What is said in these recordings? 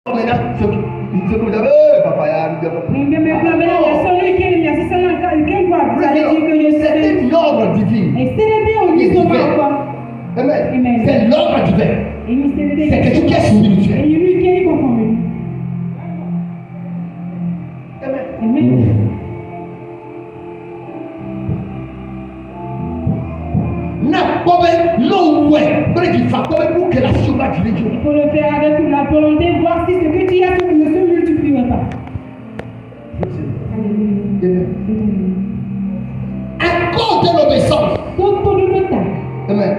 Maintenant, ce que vous avez, papa, il y a c'est une ordre divine. Amen. C'est l'ordre divin. C'est quelque chose qui est spirituel. Amen. Il faut le faire avec toute la volonté, voir si ce que tu as ne se multiplie pas. À cause de l'obéissance. Amen.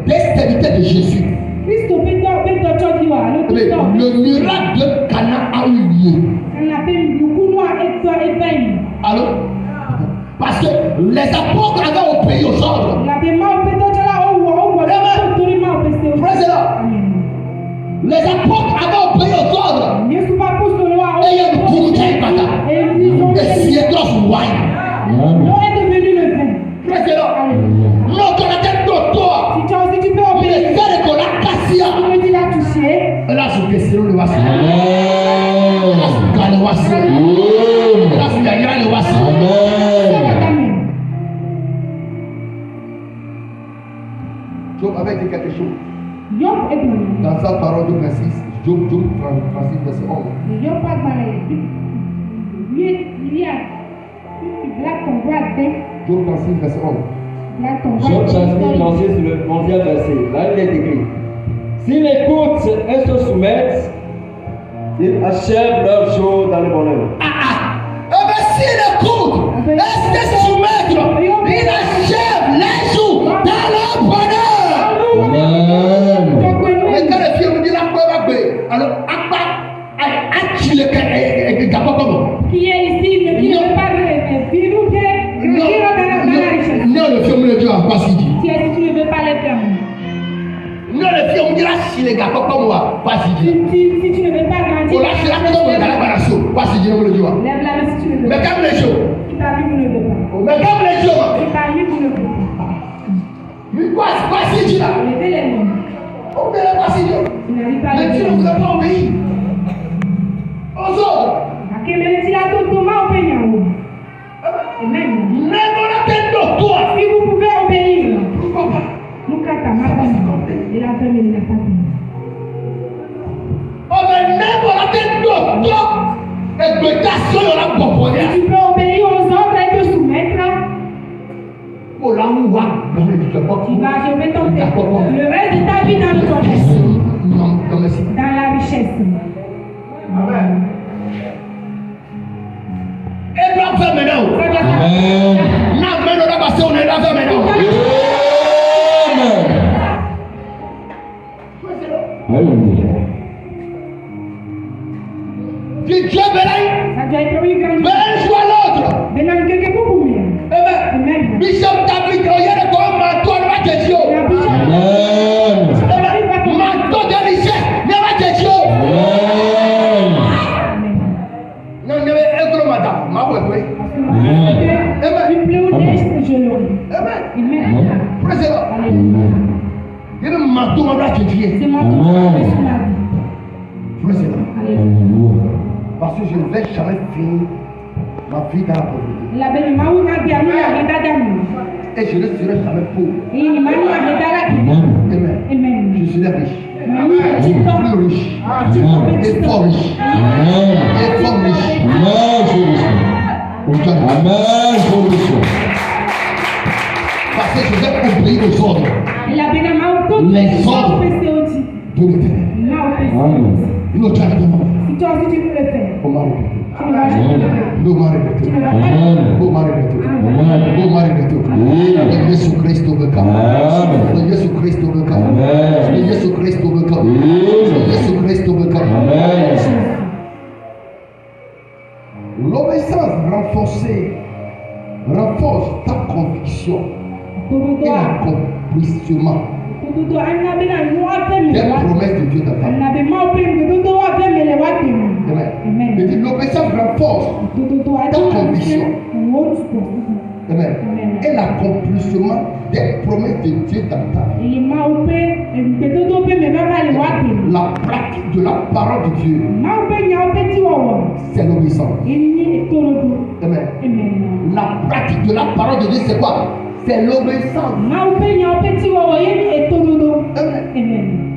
Des serviteurs de Jésus. Le miracle de Cana a eu lieu. Allô? Parce que les apôtres avaient obéi aux ordres. Les apôtres avaient obéi aux ordres. Et il y a une bouteille de bataille. Et Siédros wine. L'autorité de toi. Il est fait de la cassia. Là, je te sais le voici. Là, je gagne le voici. Là, je gagne le voici. Job avait dit quelque chose. Dans sa parole de Messie, Job 36, verset 11. Job 36, verset 11. Job 36, lancé sur le 11e verset. Là, il est écrit: s'ils écoutent et se soumettent, ils achèvent leur jour dans le bonheur. S'ils écoutent et se soumettent, ils achèvent les jours dans le bonheur. Mais quand les filles me disent la preuve, alors, qui est ici, mais qui ne veut pas non, le film me dit à quoi s'il dit. Si tu ne veux pas les faire. Non, le film me dit là, si les gars comme moi, pas s'il dit. Si tu ne veux pas grandir. On lâche la maison, on est dans la barasso, pas s'il dit, on me le dit. Lève la main si tu ne veux pas. Mais comme les jours. Qui t'a vu, vous ne le veux pas. Mais comme les jours. Qui t'a vu, vous ne le veux pas. Mais quoi s'il dit là? Levez les mains. On ne lève pas s'il dit. Mais tu ne voulais pas obéir aux autres. Amen. Même on a tête de toi. Si vous pouvez obéir. Pourquoi pas? Nous catons ma femme. Il a fait, mais il n'a pas fait. Oh, mais même on a tête de toi. Et que ta soeur on a proposé. Tu peux obéir aux ordres et te soumettre. Oh là où on va. Tu vas achever ton temps. Le reste de ta vie dans le commerce. Non, merci. Dans la richesse. Amen. Et blanc fait maintenant. Amen. Non, mais on a passé, on est là fait maintenant. Alléluia. Dieu béni. Mais un jour à l'autre. Amen. Bishop David, il y a le corps manteau de ma question. Amen. Manteau de richesse, de ma question. Non, il y avait un gros madame. Ma ouais. Amen. Président. Il y a un manteau de ma question. Président. Parce que je ne vais jamais finir ma vie dans la pauvreté. Et je ne serai jamais pauvre. Amen. Je serai riche. Plus riche. Et fort riche. Et fort riche. Amen. Parce que je vais obéir aux ordres. Les ordres de l'éternel. Une autre chose. Si tu veux le faire. On m'a répété. Tu ne vas jamais le faire. On m'a répété. Tu ne vas pas On m'a répété. On m'a répété. Jésus Christ au becam. Jésus Christ au becam. Jésus Christ au becam. Jésus Christ au becam. L'obéissance renforce ta conviction et l'accomplissement des promesses de Dieu dans ta vie. Amen. L'obéissance renforce ta conviction. Amen. Et l'accomplissement des promesses de Dieu dans ta vie. La pratique de la parole de Dieu, c'est l'obéissance. Amen. La pratique de la parole de Dieu, c'est quoi? C'est l'obéissance. Amen.